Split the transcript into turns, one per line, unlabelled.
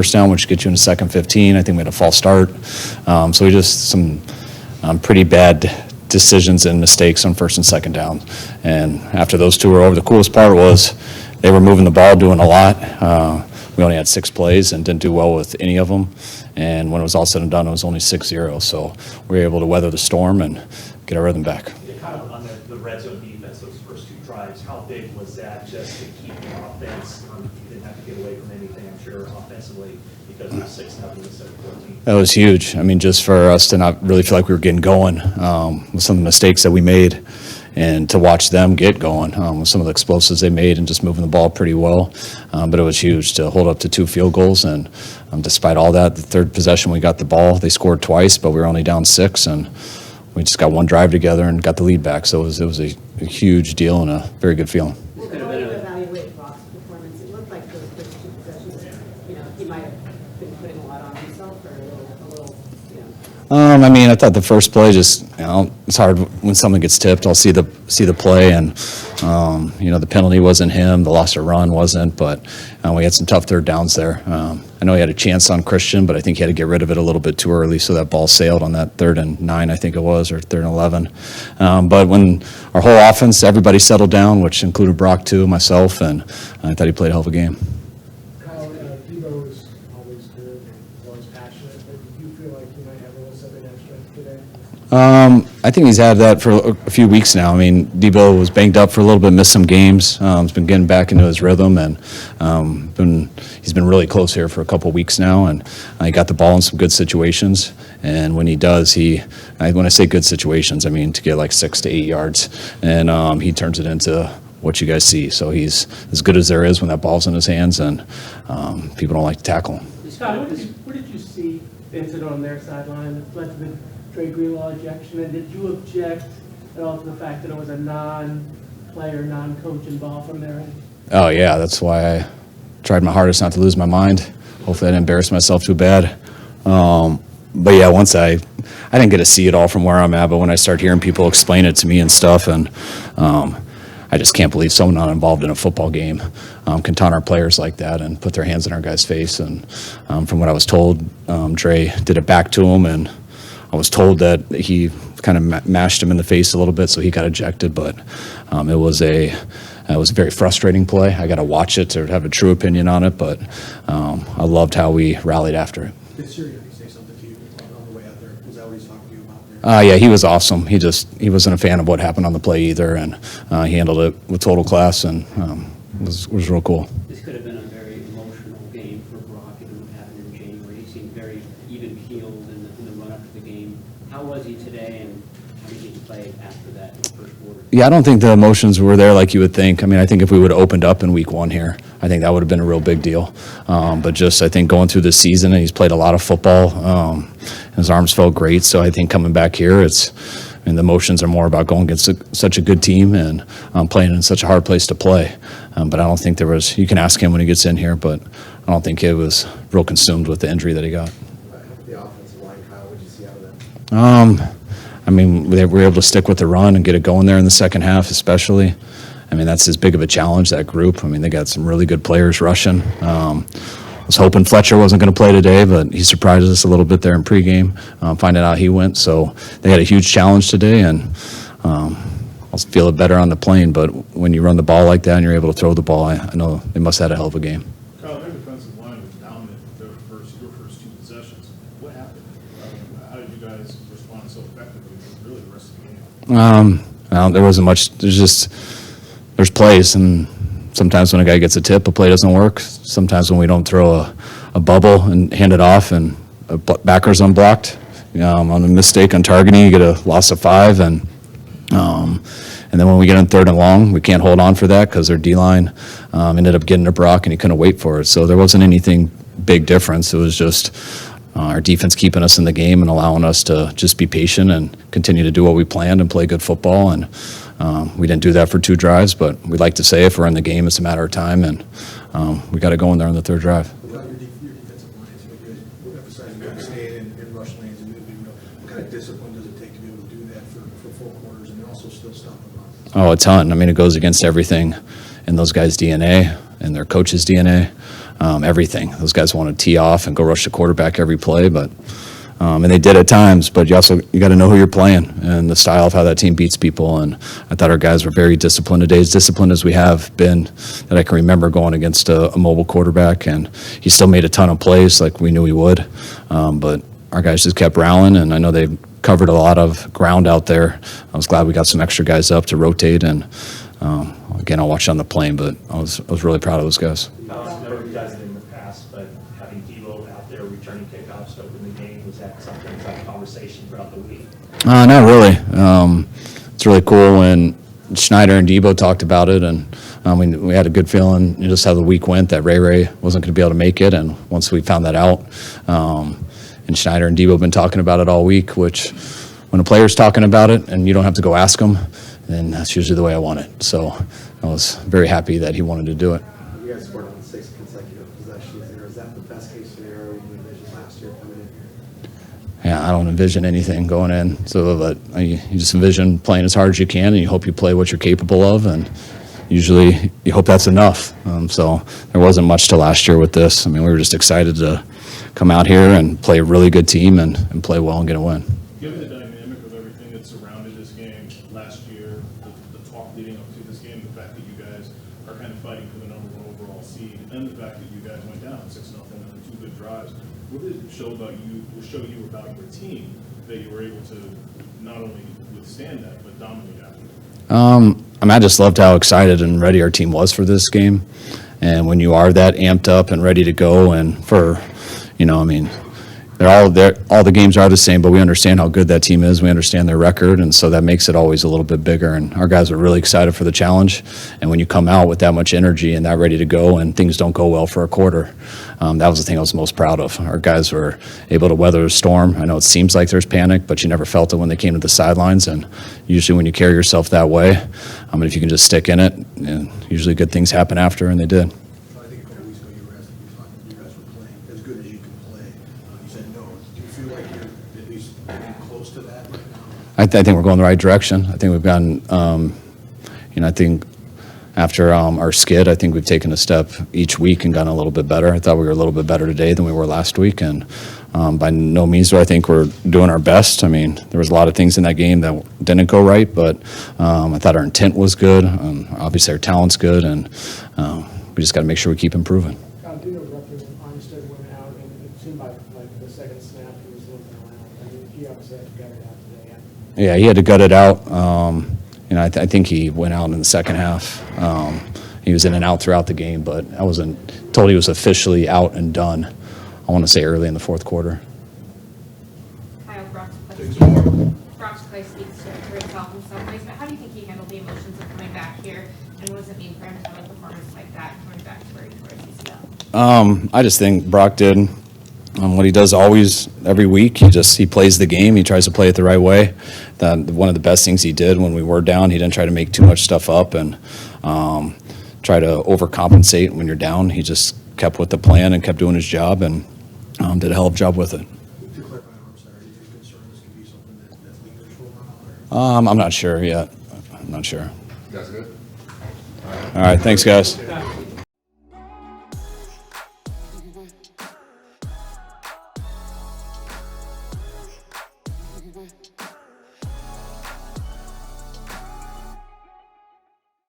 first down, which gets you in the second 15. I think we had a false start. So we just some pretty bad decisions and mistakes on first and second down. And after those two were over, the coolest part was they were moving the ball, doing a lot. We only had 6 plays and didn't do well with any of them. And when it was all said and done, it was only 6-0. So we were able to weather the storm and get our rhythm back.
Kind of on the red zone defense, those first 2 drives, how big was that just to keep the offense? You didn't have to get away from anything, I'm sure, offensively, because it was 6-0 instead of 14.
That was huge. I mean, just for us to not really feel like we were getting going with some of the mistakes that we made, and to watch them get going with some of the explosives they made and just moving the ball pretty well. But it was huge to hold up to 2 field goals. And despite all that, the third possession we got the ball. They scored twice, but we were only down 6. And we just got one drive together and got the lead back. So it was a huge deal and a very good feeling.
How do you evaluate Brock's performance? It looked like those first 2 possessions, he might have been putting a lot on himself or a little.
I mean, I thought the first play just, it's hard when someone gets tipped. I'll see the play, and the penalty wasn't him, the loss of run wasn't, but we had some tough third downs there. I know he had a chance on Christian, but I think he had to get rid of it a little bit too early, so that ball sailed on that 3rd and 9, I think it was, or 3rd and 11. But when our whole offense, everybody settled down, which included Brock too, myself, and I thought he played a hell of a game.
Debo is always good and always passionate, but do you feel like you might have a little something extra today?
I think he's had that for a few weeks now. I mean, Debo was banged up for a little bit, missed some games. He's been getting back into his rhythm, and he's been really close here for a couple weeks now, and he got the ball in some good situations. And when he does, when I say good situations, I mean to get like 6 to 8 yards, and he turns it into what you guys see. So he's as good as there is when that ball's in his hands, and people don't like to tackle him.
Scott, what did you see Vincent on their sideline that led to the Dre Greenlaw ejection, and did you object at all to the fact that it was a non-player, non-coach involved from their end?
Oh yeah, that's why I tried my hardest not to lose my mind. Hopefully I didn't embarrass myself too bad. But yeah, once I didn't get to see it all from where I'm at, but when I start hearing people explain it to me and stuff, and I just can't believe someone not involved in a football game can taunt our players like that and put their hands in our guy's face. And from what I was told, Dre did it back to him, and I was told that he kind of mashed him in the face a little bit, so he got ejected. But it was a very frustrating play. I got to watch it to have a true opinion on it, but I loved how we rallied after it.
Did Sirianni say something to you on the way out there? Was that what he's talking to you about there?
Yeah, he was awesome. He wasn't a fan of what happened on the play either, and he handled it with total class, and was real cool.
This could have been a very emotional game for Brock if it would happen in January. He seemed very even-keeled in the run-up to the game. How was he today, and how did he play after that in the first quarter?
Yeah, I don't think the emotions were there like you would think. I mean, I think if we would have opened up in week 1 here, I think that would have been a real big deal. But just, I think going through this season, and he's played a lot of football. His arms felt great, so I think coming back here, the emotions are more about going against such a good team and playing in such a hard place to play. But I don't think there was, you can ask him when he gets in here, but I don't think it was real consumed with the injury that he got.
The offensive line, Kyle, what did you see out of that?
I mean, they were able to stick with the run and get it going there in the second half, especially. I mean, that's as big of a challenge, that group. I mean, they got some really good players rushing. I was hoping Fletcher wasn't going to play today, but he surprised us a little bit there in pregame, finding out he went. So they had a huge challenge today, and I'll feel it better on the plane. But when you run the ball like that and you're able to throw the ball, I know they must have had a hell of a game.
Kyle, their defensive line was dominant your first 2 possessions. What happened? How did you guys respond so effectively for really the rest of the game?
Well, there wasn't much. There's plays, and sometimes when a guy gets a tip, a play doesn't work. Sometimes when we don't throw a bubble and hand it off and a backer's unblocked, on a mistake on targeting, you get a loss of 5, and then when we get on 3rd and long, we can't hold on for that because their D-line ended up getting to Brock, and he couldn't wait for it. So there wasn't anything big difference. It was just our defense keeping us in the game and allowing us to just be patient and continue to do what we planned and play good football. And we didn't do that for 2 drives, but we like to say if we're in the game, it's a matter of time, and we got to go in there on the 3rd drive.
Without your defensive lines, you emphasize you stay in rush lanes and moving. What kind of discipline does it take to be able to do that for full quarters and also still stop the run?
Oh, a ton. I mean, it goes against everything in those guys' DNA, in their coach's DNA, everything. Those guys want to tee off and go rush the quarterback every play, but and they did at times, but you got to know who you're playing and the style of how that team beats people. And I thought our guys were very disciplined today, as disciplined as we have been that I can remember going against a mobile quarterback. And he still made a ton of plays like we knew he would. But our guys just kept rallying, and I know they covered a lot of ground out there. I was glad we got some extra guys up to rotate. And again, I'll watch on the plane, but I was really proud of those guys.
Never done it in the past, but having Debo out there returning kickoffs to open the game, was that something, was that a conversation throughout the week?
Not really. It's really cool when Schneider and Debo talked about it, and we had a good feeling just how the week went that Ray wasn't going to be able to make it. And once we found that out, and Schneider and Debo have been talking about it all week, which when a player's talking about it and you don't have to go ask them, then that's usually the way I want it. So I was very happy that he wanted to do it.
You guys scored on 6 consecutive possessions there. Is that the best case scenario you envisioned last year coming in here?
Yeah, I don't envision anything going in. So, but you just envision playing as hard as you can, and you hope you play what you're capable of, and usually you hope that's enough. So there wasn't much to last year with this. I mean, we were just excited to come out here and play a really good team and play well and get a win.
Given the dynamic of everything that surrounded this game last year, the talk leading up to this game, the fact that you guys are kind of fighting for the number 1 overall seed, and the fact that you guys went down 6-0 and 2 good drives, what did it show about your team that you were able to not only withstand that but dominate after?
I just loved how excited and ready our team was for this game, and when you are that amped up and ready to go, and for they're all there. All the games are the same, but we understand how good that team is. We understand their record, and so that makes it always a little bit bigger. And our guys are really excited for the challenge. And when you come out with that much energy and that ready to go, and things don't go well for a quarter, that was the thing I was most proud of. Our guys were able to weather the storm. I know it seems like there's panic, but you never felt it when they came to the sidelines. And usually, when you carry yourself that way, if you can just stick in it, usually good things happen after, and they did.
I think a couple weeks ago you were asked if you thought you guys were playing as good as you can play. You said no. Do you feel like you're at least getting close to that right now?
I think we're going the right direction. I think we've gotten, I think after our skid, I think we've taken a step each week and gotten a little bit better. I thought we were a little bit better today than we were last week, and by no means do I think we're doing our best. I mean, there was a lot of things in that game that didn't go right, but I thought our intent was good. Obviously, our talent's good, and we just got to make sure we keep improving.
Do you know roughly when Armstead went out, and it seemed like the second snap he was looking around? I mean, he obviously had to gut it out today.
Yeah, he had to gut it out. I think he went out in the second half. He was in and out throughout the game, but I wasn't told he was officially out and done. I want to say early in the fourth quarter.
Kyle, Brock's play speaks for itself in some ways, but how do you think he handled the emotions of coming back here, and what does it mean for him to have a performance like that coming back to where he UCL?
I just think Brock did what he does always every week. He plays the game. He tries to play it the right way. One of the best things he did when we were down, he didn't try to make too much stuff up and try to overcompensate when you're down. He just kept with the plan and kept doing his job and did a hell of a job with it.
To clarify, Armstead, are you concerned this could be something that's lingers for a while?
I'm not sure yet. I'm not sure.
You guys good?
All right, thanks, guys.
Yeah.